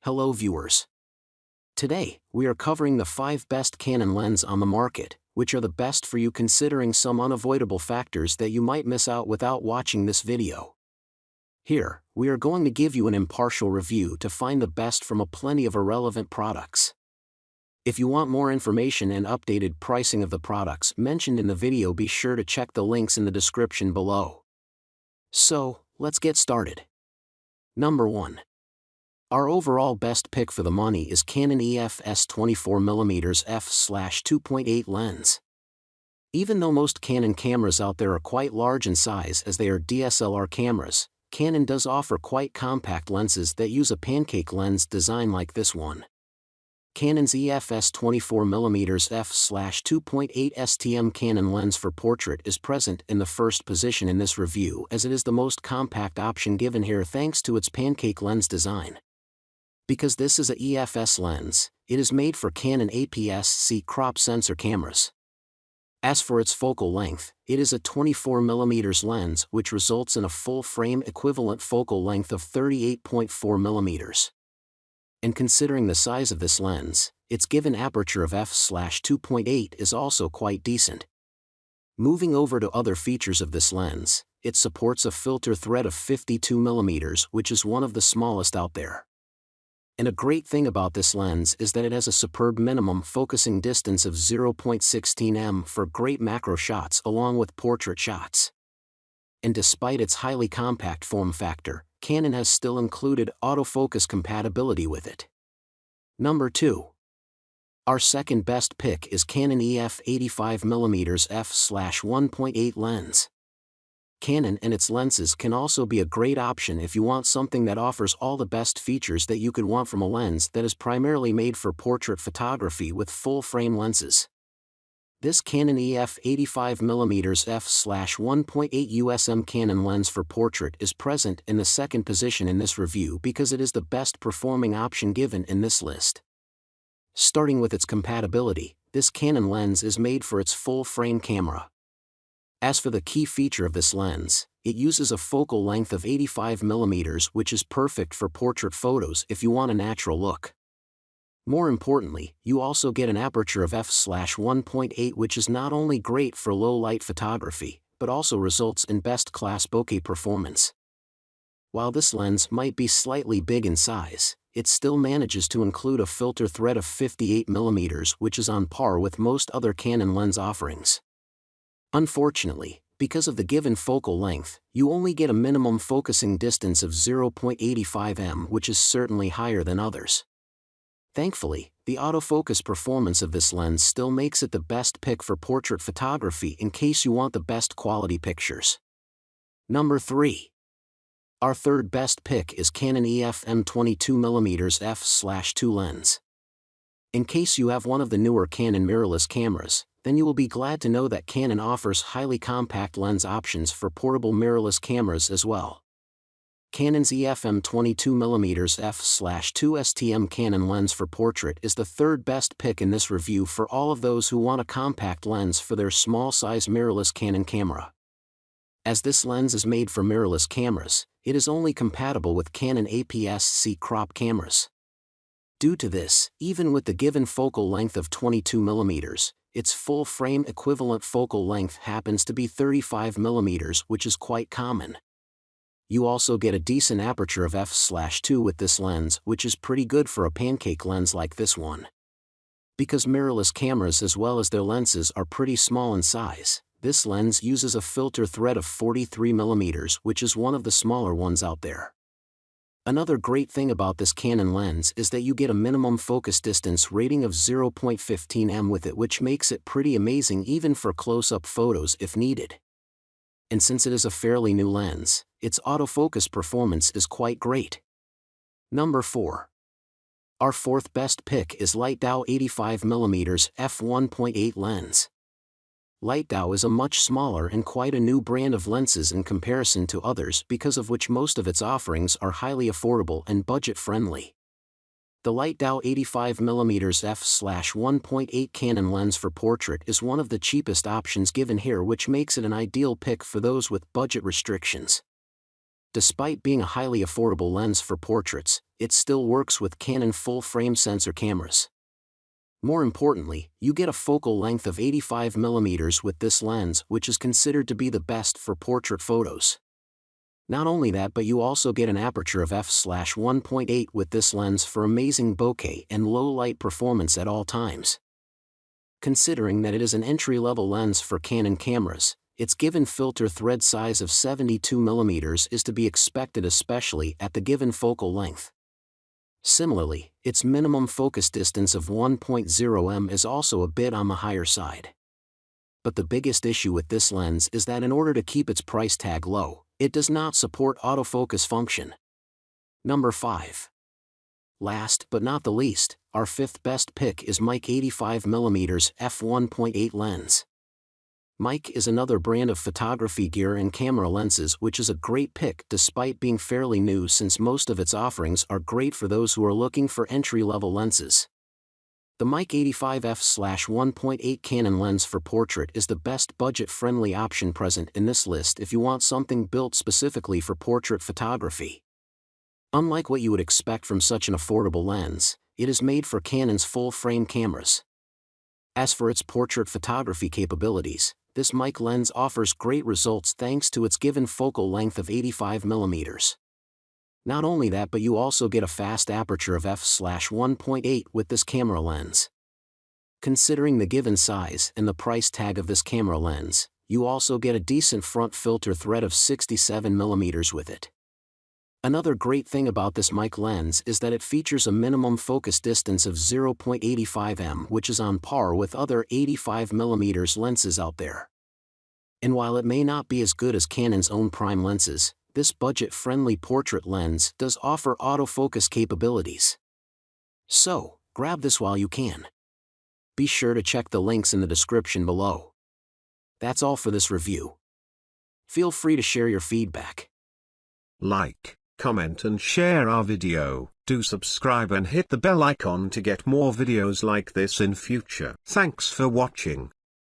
Hello viewers. Today, we are covering the 5 best Canon lenses on the market, which are the best for you considering some unavoidable factors that you might miss out without watching this video. Here, we are going to give you an impartial review to find the best from a plenty of irrelevant products. If you want more information and updated pricing of the products mentioned in the video, be sure to check the links in the description below. So, let's get started. Number 1. Our overall best pick for the money is Canon EF S 24mm f/2.8 lens. Even though most Canon cameras out there are quite large in size as they are DSLR cameras, Canon does offer quite compact lenses that use a pancake lens design like this one. Canon's EF S 24mm f/2.8 STM Canon lens for portrait is present in the first position in this review as it is the most compact option given here thanks to its pancake lens design. Because this is a EF S lens, it is made for Canon APS-C crop sensor cameras. As for its focal length, it is a 24mm lens which results in a full-frame equivalent focal length of 38.4mm. And considering the size of this lens, its given aperture of f/2.8 is also quite decent. Moving over to other features of this lens, it supports a filter thread of 52mm, which is one of the smallest out there. And a great thing about this lens is that it has a superb minimum focusing distance of 0.16 m for great macro shots along with portrait shots. And despite its highly compact form factor, Canon has still included autofocus compatibility with it. Number 2. Our second best pick is Canon EF 85mm f/1.8 lens. Canon and its lenses can also be a great option if you want something that offers all the best features that you could want from a lens that is primarily made for portrait photography with full-frame lenses. This Canon EF 85mm f/1.8 USM Canon lens for portrait is present in the second position in this review because it is the best performing option given in this list. Starting with its compatibility, this Canon lens is made for its full-frame camera. As for the key feature of this lens, it uses a focal length of 85mm, which is perfect for portrait photos if you want a natural look. More importantly, you also get an aperture of f/1.8, which is not only great for low-light photography, but also results in best-class bokeh performance. While this lens might be slightly big in size, it still manages to include a filter thread of 58mm, which is on par with most other Canon lens offerings. Unfortunately, because of the given focal length, you only get a minimum focusing distance of 0.85 m, which is certainly higher than others. Thankfully, the autofocus performance of this lens still makes it the best pick for portrait photography in case you want the best quality pictures. Number 3. Our third best pick is Canon EF M22mm f/2 lens. In case you have one of the newer Canon mirrorless cameras, then you will be glad to know that Canon offers highly compact lens options for portable mirrorless cameras as well. Canon's EF M22mm f/2 STM Canon lens for portrait is the third best pick in this review for all of those who want a compact lens for their small-size mirrorless Canon camera. As this lens is made for mirrorless cameras, it is only compatible with Canon APS-C crop cameras. Due to this, even with the given focal length of 22mm, its full-frame equivalent focal length happens to be 35mm, which is quite common. You also get a decent aperture of f/2 with this lens, which is pretty good for a pancake lens like this one. Because mirrorless cameras as well as their lenses are pretty small in size, this lens uses a filter thread of 43mm, which is one of the smaller ones out there. Another great thing about this Canon lens is that you get a minimum focus distance rating of 0.15 m with it, which makes it pretty amazing even for close-up photos if needed. And since it is a fairly new lens, its autofocus performance is quite great. Number 4. Our fourth best pick is Lightdow 85mm f/1.8 lens. Lightdow is a much smaller and quite a new brand of lenses in comparison to others, because of which most of its offerings are highly affordable and budget-friendly. The Lightdow 85mm f/1.8 Canon lens for portrait is one of the cheapest options given here, which makes it an ideal pick for those with budget restrictions. Despite being a highly affordable lens for portraits, it still works with Canon full-frame sensor cameras. More importantly, you get a focal length of 85mm with this lens, which is considered to be the best for portrait photos. Not only that, but you also get an aperture of f/1.8 with this lens for amazing bokeh and low-light performance at all times. Considering that it is an entry-level lens for Canon cameras, its given filter thread size of 72mm is to be expected, especially at the given focal length. Similarly, its minimum focus distance of 1.0 m is also a bit on the higher side. But the biggest issue with this lens is that in order to keep its price tag low, it does not support autofocus function. Number 5. Last but not the least, our fifth best pick is Meike 85mm f1.8 lens. Meike is another brand of photography gear and camera lenses which is a great pick despite being fairly new, since most of its offerings are great for those who are looking for entry-level lenses. The Meike 85 f/1.8 Canon lens for portrait is the best budget-friendly option present in this list if you want something built specifically for portrait photography. Unlike what you would expect from such an affordable lens, it is made for Canon's full-frame cameras. As for its portrait photography capabilities, this Meike lens offers great results thanks to its given focal length of 85mm. Not only that, but you also get a fast aperture of f/1.8 with this camera lens. Considering the given size and the price tag of this camera lens, you also get a decent front filter thread of 67mm with it. Another great thing about this Meike lens is that it features a minimum focus distance of 0.85 m, which is on par with other 85mm lenses out there. And while it may not be as good as Canon's own prime lenses, this budget-friendly portrait lens does offer autofocus capabilities. So, grab this while you can. Be sure to check the links in the description below. That's all for this review. Feel free to share your feedback. Like, comment and share our video. Do subscribe and hit the bell icon to get more videos like this in future. Thanks for watching.